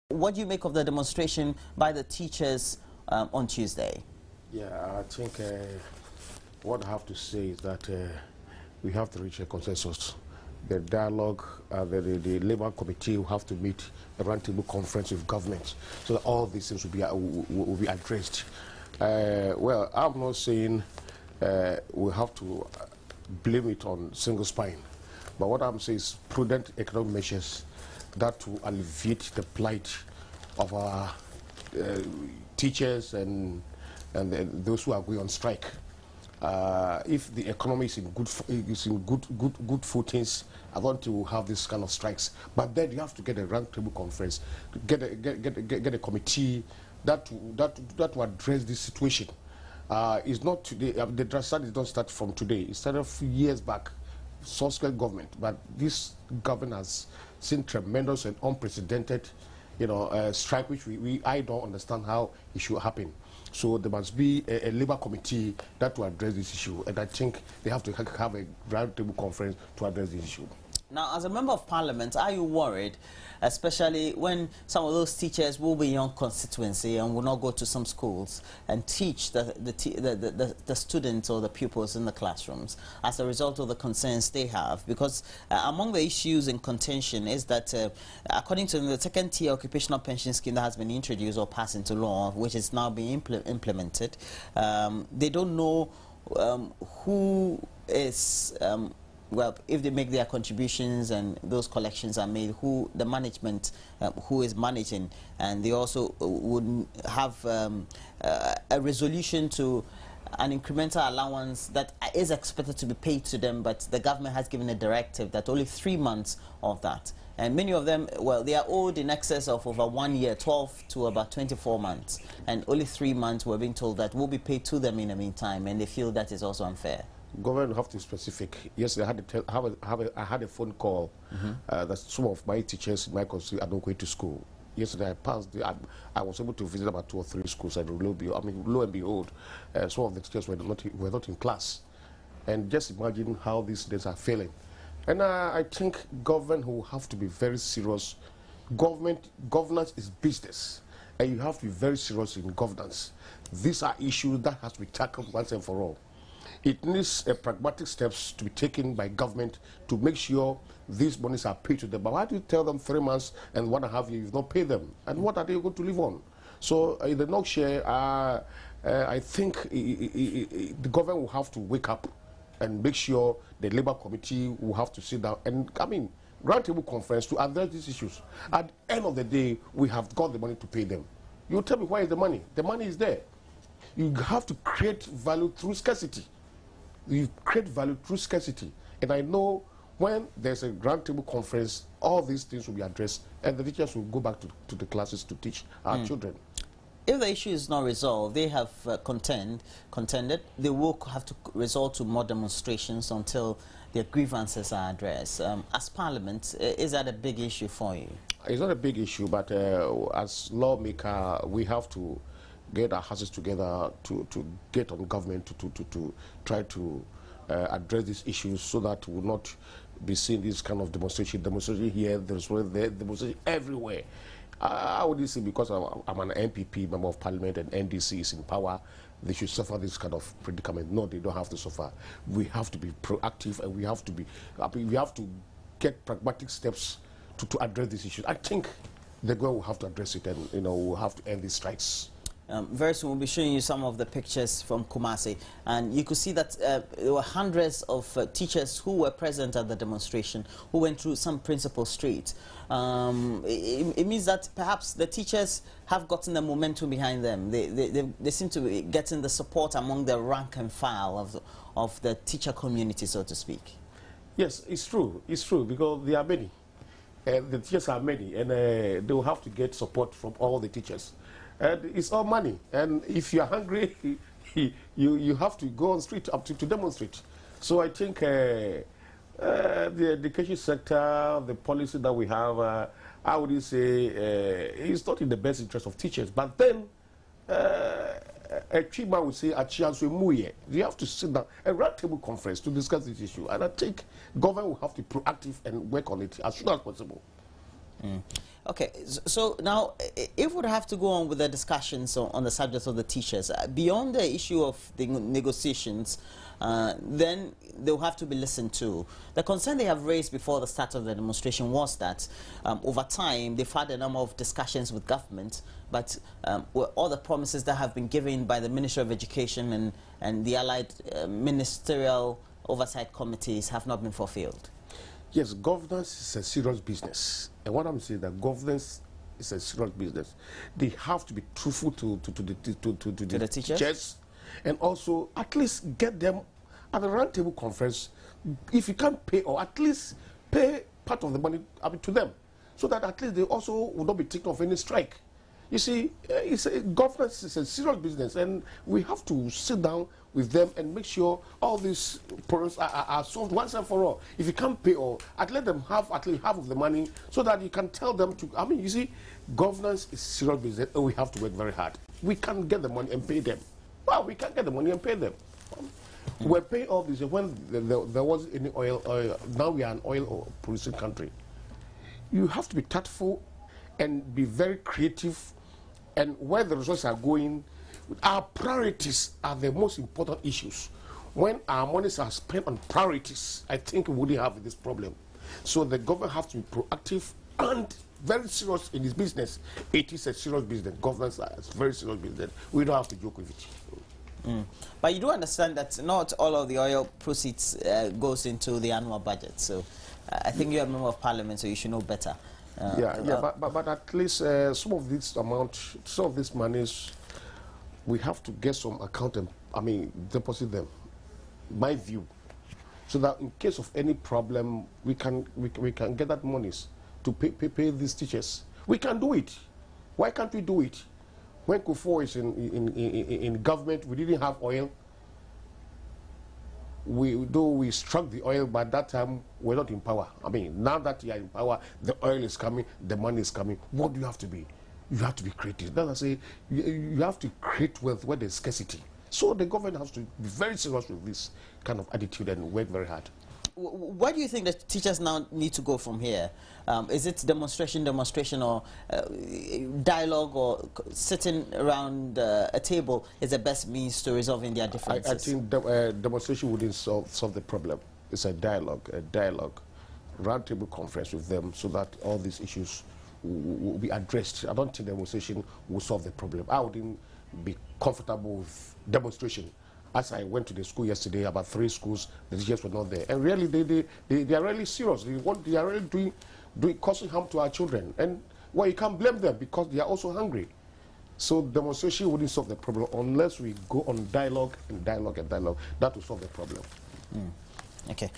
What do you make of the demonstration by the teachers on Tuesday? Yeah, I think what I have to say is that we have to reach a consensus. The dialogue, the Labour Committee will have to meet a roundtable conference with government so that all these things will be addressed. Well, I'm not saying we have to blame it on single spine, but what I'm saying is prudent economic measures that will alleviate the plight of our teachers and those who are going on strike. If the economy is in good footings, I don't will have this kind of strikes. But then you have to get a roundtable conference, get a committee that will address this situation. It's not today. The drastic did not start from today. It started a few years back. Subsequent government, but this government has seen tremendous and unprecedented, strike, which I don't understand how it should happen. So there must be a Labour committee that will address this issue, and I think they have to have a roundtable conference to address this issue. Now, as a member of parliament, are you worried, especially when some of those teachers will be in your constituency and will not go to some schools and teach the students or the pupils in the classrooms as a result of the concerns they have? Because among the issues in contention is that according to the second tier occupational pension scheme that has been introduced or passed into law, which is now being implemented, they don't know who is well, if they make their contributions and those collections are made, who the management, who is managing, and they also would have a resolution to an incremental allowance that is expected to be paid to them, but the government has given a directive that only 3 months of that. And many of them, well, they are owed in excess of over 1 year, 12 to about 24 months. And only 3 months we're being told that will be paid to them in the meantime, and they feel that is also unfair. Government have to be specific. Yesterday I had a phone call that some of my teachers in my constituency are not going to school. Yesterday I was able to visit about 2 or 3 schools, and lo and behold, some of the teachers were not in class. And just imagine how these days are failing. And I think government will have to be very serious. Governance is business, and you have to be very serious in governance. These are issues that has to be tackled once and for all. It needs pragmatic steps to be taken by government to make sure these monies are paid to them. But why do you tell them 3 months and 1.5 years you've not paid them? And what are they going to live on? So in the nutshell, I think the government will have to wake up and make sure the Labour Committee will have to sit down and, roundtable conference to address these issues. At the end of the day, we have got the money to pay them. You tell me, where is the money? The money is there. You have to create value through scarcity. You create value through scarcity. And I know when there's a roundtable conference, all these things will be addressed, and the teachers will go back to the classes to teach our children. If the issue is not resolved, they have contended, they will have to resort to more demonstrations until their grievances are addressed. As Parliament, is that a big issue for you? It's not a big issue, but as lawmaker, we have to get our houses together to get on government to try to address these issues so that we will not be seeing this kind of demonstration here, there, demonstration everywhere. I would say because I'm an MPP, member of parliament, and NDC is in power, they should suffer this kind of predicament. No, they don't have to suffer. We have to be proactive, and we have to get pragmatic steps to address these issues. I think the government will have to address it, and we'll have to end these strikes. Very soon we'll be showing you some of the pictures from Kumasi, and you could see that there were hundreds of teachers who were present at the demonstration, who went through some principal streets. It means that perhaps the teachers have gotten the momentum behind them. They seem to be getting the support among the rank and file of the teacher community, so to speak. Yes, it's true. It's true, because there are many. The teachers are many, and they will have to get support from all the teachers. And it's all money, and if you're hungry, you have to go on street up to demonstrate. So I think the education sector, the policy that we have, I would say it's not in the best interest of teachers. But then a Chima would say, you have to sit down, a roundtable conference to discuss this issue. And I think government will have to be proactive and work on it as soon as possible. Okay, so now if we have to go on with the discussions on the subject of the teachers, beyond the issue of the negotiations, then they'll have to be listened to. The concern they have raised before the start of the demonstration was that over time they've had a number of discussions with government, but all the promises that have been given by the Ministry of Education and the allied ministerial oversight committees have not been fulfilled. Yes, governance is a serious business. And what I'm saying that governance is a serious business. They have to be truthful to the teachers, and also at least get them at the roundtable conference. If you can't pay, or at least pay part of the money to them, so that at least they also will not be taken off any strike. You see, governance is a serious business, and we have to sit down with them and make sure all these problems are solved once and for all. If you can't pay, or let them have at least half of the money, so that you can tell them to. I mean, you see, governance is serious business, and we have to work very hard. We can't get the money and pay them. Well, we can't get the money and pay them. We're paying all this when there wasn't any oil. Now we are an oil producing country. You have to be tactful and be very creative, and where the resources are going, our priorities are the most important issues. When our monies are spent on priorities, I think we wouldn't have this problem. So the government has to be proactive and very serious in its business. It is a serious business. Governance is very serious business. We don't have to joke with it. But you do understand that not all of the oil proceeds goes into the annual budget. So I think you're a member of parliament, so you should know better. But at least some of these monies, we have to get some account and deposit them. My view, so that in case of any problem, we can get that monies to pay these teachers. We can do it. Why can't we do it? When Kufuor is in government, we didn't have oil. Though we struck the oil, but that time we're not in power. I mean, now that you are in power, the oil is coming, the money is coming. What do you have to be? You have to be creative. That's I say, you have to create wealth where there's scarcity. So the government has to be very serious with this kind of attitude and work very hard. Where do you think the teachers now need to go from here? Is it demonstration, or dialogue, or sitting around a table is the best means to resolving their differences? I think demonstration wouldn't solve the problem. It's a dialogue, roundtable conference with them, so that all these issues will be addressed. I don't think demonstration will solve the problem. I wouldn't be comfortable with demonstration. As I went to the school yesterday, about 3 schools, the teachers were not there. And really, they are really serious. They are really causing harm to our children. And well, you can't blame them because they are also hungry. So demonstration wouldn't solve the problem unless we go on dialogue. That will solve the problem. Okay.